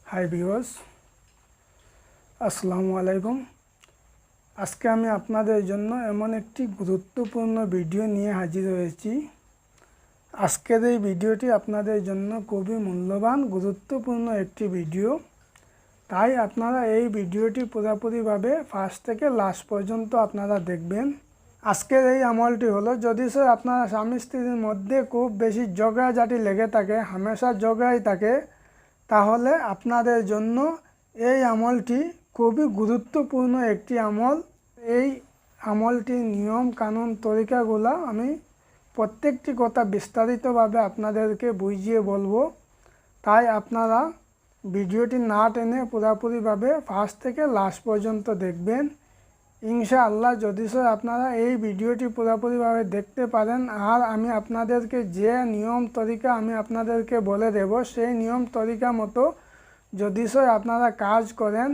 Hi viewers, আসসালামু আলাইকুম। আজকে আমি আপনাদের জন্য এমন একটি গুরুত্বপূর্ণ ভিডিও নিয়ে হাজির হয়েছি। আজকের এই ভিডিওটি আপনাদের জন্য খুবই মূল্যবান গুরুত্বপূর্ণ একটি ভিডিও, তাই আপনারা এই ভিডিওটি পুরোপুরিভাবে ফার্স্ট থেকে লাস্ট পর্যন্ত আপনারা দেখবেন। আজকের এই আমলটি হলো, যদি স্যার আপনারা স্বামী স্ত্রীর মধ্যে খুব বেশি ঝগড়াঝাটি লেগে থাকে, হামেশা ঝগড়াই থাকে, তাহলে আপনাদের জন্য এই আমলটি খুবই গুরুত্বপূর্ণ একটি আমল। এই আমলটির নিয়ম কানুন তরিকাগুলো আমি প্রত্যেকটি কথা বিস্তারিতভাবে আপনাদেরকে বুঝিয়ে বলবো, তাই আপনারা ভিডিওটি না টেনে পুরোপুরিভাবে ফার্স্ট থেকে লাস্ট পর্যন্ত দেখবেন। ইনশাআল্লাহ যদি স্যার আপনারা এই ভিডিওটি পুরোপুরিভাবে দেখতে পারেন, আর আমি আপনাদেরকে যে নিয়ম তরিকা আমি আপনাদেরকে বলে দেব, সেই নিয়ম তরিকা মতো যদি স্যার আপনারা কাজ করেন,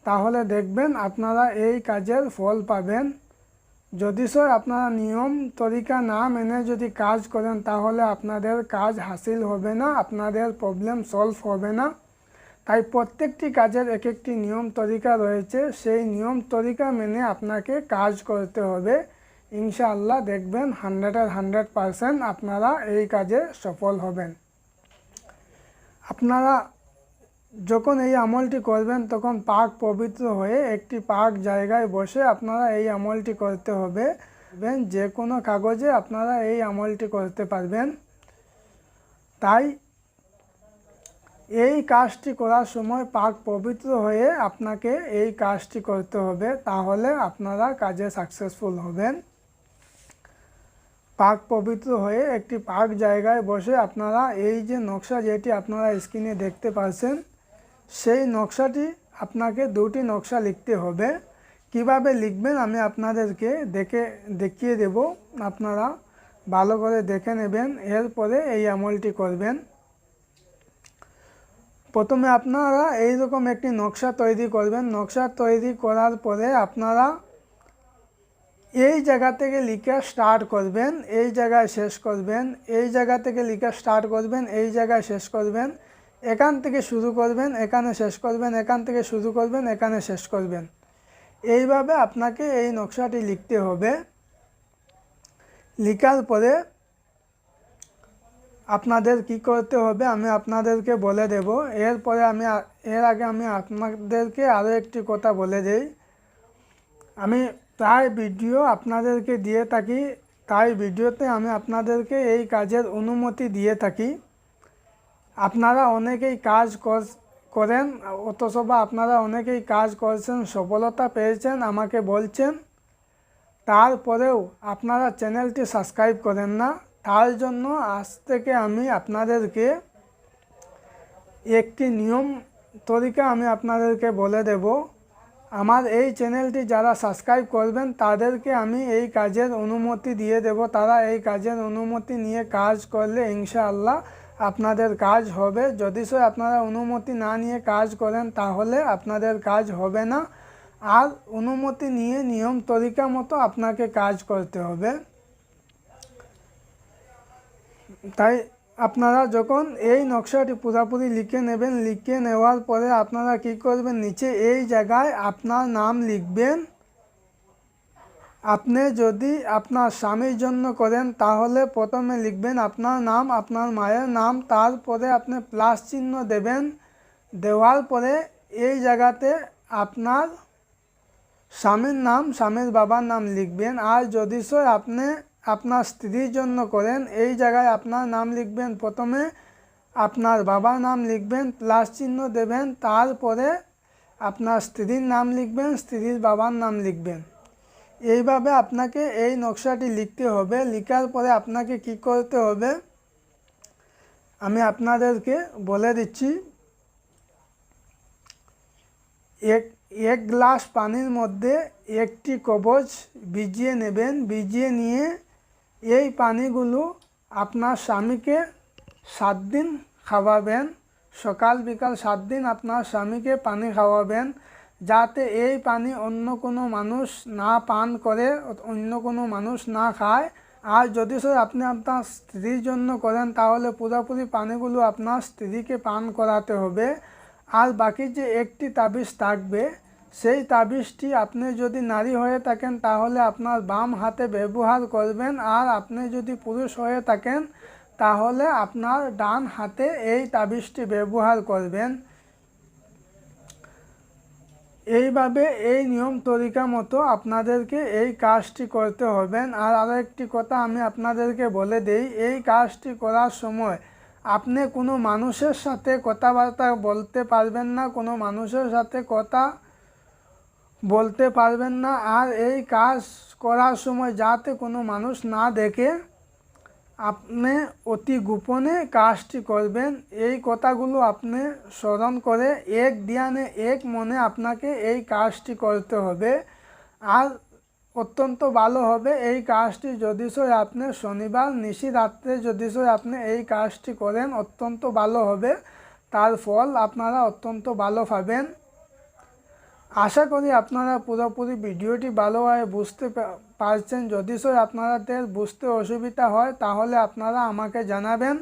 তাহলে দেখবেন আপনারা এই কাজের ফল পাবেন। যদি স্যার আপনারা নিয়ম তরিকা না মেনে যদি কাজ করেন, তাহলে আপনাদের কাজ হাসিল হবে না, আপনাদের প্রবলেম সলভ হবে না। তাই প্রত্যেকটি কাজের এক একটি নিয়ম তরিকা রয়েছে, সেই নিয়ম তরিকা মেনে আপনাকে কাজ করতে হবে। ইনশাআল্লাহ দেখবেন 100% আপনারা এই কাজে সফল হবেন। আপনারা যখন এই আমলটি করবেন, তখন পাক পবিত্র হয়ে একটি পাক জায়গায় বসে আপনারা এই আমলটি করতে হবে। যে কোনো কাগজে আপনারা এই আমলটি করতে পারবেন। তাই এই কাজটি করার সময় পাক পবিত্র হয়ে আপনাকে এই কাজটি করতে হবে, তাহলে আপনারা কাজে সাকসেসফুল হবেন। পাক পবিত্র হয়ে একটি পাক জায়গায় বসে আপনারা এই যে নকশা, যেটি আপনারা স্ক্রিনে দেখতে পাচ্ছেন, সেই নকশাটি আপনাকে দুটি নকশা লিখতে হবে। কিভাবে লিখবেন আমি আপনাদেরকে দেখিয়ে দেব, আপনারা ভালো করে দেখে নেবেন, এরপরে এই আমলটি করবেন। প্রথমে আপনারা এইরকম একটি নকশা তৈরি করবেন। নকশা তৈরি করার পরে আপনারা এই জায়গা থেকে লিখে স্টার্ট করবেন, এই জায়গায় শেষ করবেন, এই জায়গা থেকে লিখে স্টার্ট করবেন, এই জায়গায় শেষ করবেন, এখান থেকে শুরু করবেন, এখানে শেষ করবেন, এখান থেকে শুরু করবেন, এখানে শেষ করবেন। এইভাবে আপনাকে এই নকশাটি লিখতে হবে। লিখার পরে আপনাদের কি করতে হবে আমি আপনাদেরকে বলে দেব। এর আগে আমি আপনাদেরকে আরও একটি কথা বলে দেই। আমি প্রায় ভিডিও আপনাদেরকে দিয়ে থাকি, তাই ভিডিওতে আমি আপনাদেরকে এই কাজের অনুমতি দিয়ে থাকি। আপনারা অনেকেই কাজ করেন, অথচ আপনারা অনেকেই কাজ করছেন, সফলতা পেয়েছেন, আমাকে বলছেন, তারপরেও আপনারা চ্যানেলটি সাবস্ক্রাইব করেন না। তার জন্য আজ থেকে আমি আপনাদেরকে একটি নিয়ম তরিকা আমি আপনাদেরকে বলে দেব। আমার এই চ্যানেলটি যারা সাবস্ক্রাইব করবেন, তাদেরকে আমি এই কাজের অনুমতি দিয়ে দেব। তারা এই কাজের অনুমতি নিয়ে কাজ করলে ইনশাআল্লাহ আপনাদের কাজ হবে। যদি আপনারা অনুমতি না নিয়ে কাজ করেন, তাহলে আপনাদের কাজ হবে না। আর অনুমতি নিয়ে নিয়ম তরিকা মতো আপনাকে কাজ করতে হবে। তাই আপনারা যখন এই নকশাটি পুরোপুরি লিখে নেবেন, লিখে নেওয়ার পরে আপনারা কি করবেন, নিচে এই জায়গায় আপনার নাম লিখবেন। আপনি যদি আপনার স্বামীর জন্য করেন, তাহলে প্রথমে লিখবেন আপনার নাম, আপনার মায়ের নাম, তারপরে আপনি প্লাস চিহ্ন দেবেন। দেওয়ার পরে এই জায়গাতে আপনার স্বামীর নাম, স্বামীর বাবার নাম লিখবেন। আর যদি আপনি আপনার স্ত্রীর জন্য করেন, এই জায়গায় আপনার নাম লিখবেন, প্রথমে আপনার বাবার নাম লিখবেন, প্লাস চিহ্ন দেবেন, তারপরে আপনার স্ত্রীর নাম লিখবেন, স্ত্রীর বাবার নাম লিখবেন। এইভাবে আপনাকে এই নকশাটি লিখতে হবে। লিখার পরে আপনাকে কি করতে হবে আমি আপনাদেরকে বলে দিচ্ছি। এক গ্লাস পানির মধ্যে একটি কবচ ভিজিয়ে নেবেন। ভিজিয়ে নিয়ে এই পানিগুলো আপনার স্বামীকে 7 দিন খাওয়াবেন। সকাল বিকাল 7 দিন আপনার স্বামীকে পানি খাওয়াবেন, যাতে এই পানি অন্য কোনো মানুষ না পান করে, অন্য কোনো মানুষ না খায়। আর যদি আপনি আপনার স্ত্রীর জন্য করেন, তাহলে পুরোপুরি পানিগুলো আপনার স্ত্রীকে পান করাতে হবে। আর বাকি যে একটি তাবিজ থাকবে সেই তাবিজটি আপনি যদি নারী হয়ে থাকেন তাহলে আপনার বাম হাতে ব্যবহার করবেন, আর আপনি যদি পুরুষ হয়ে থাকেন তাহলে আপনার ডান হাতে এই তাবিজটি ব্যবহার করবেন। এইভাবে এই নিয়ম তরিকা মতো আপনাদেরকে এই কাজটি করতে হবে। আর আরও একটি কথা আমি আপনাদেরকে বলে দেই, এই কাজটি করার সময় আপনি কোনো মানুষের সাথে কথাবার্তা বলতে পারবেন না, কোনো মানুষের সাথে কথা বলতে পারবেন না। আর এই কাজ করার সময় যাতে কোনো মানুষ না দেখে আপনি অতি গোপনে কাজটি করবেন। এই কথাগুলো আপনি স্মরণ করে এক ধ্যানে এক মনে আপনাকে এই কাজটি করতে হবে। আর অত্যন্ত ভালো হবে এই কাজটি যদি আপনি শনিবার নিশিরাত্রে যদি আপনি এই কাজটি করেন অত্যন্ত ভালো হবে, তার ফল আপনারা অত্যন্ত ভালো পাবেন। আশা করি আপনারা পুরোপুরি ভিডিওটি ভালোভাবে বুঝতে পারছেন। যদি আপনাদের বুঝতে অসুবিধা হয় তাহলে আপনারা আমাকে জানাবেন।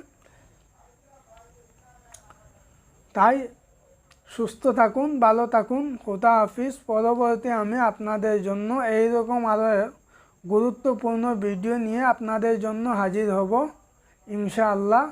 তাই সুস্থ থাকুন, ভালো থাকুন, খোদা হাফিজ। পরবর্তী আমি আপনাদের জন্য এইরকম আরও গুরুত্বপূর্ণ ভিডিও নিয়ে আপনাদের জন্য হাজির হব ইনশাআল্লাহ।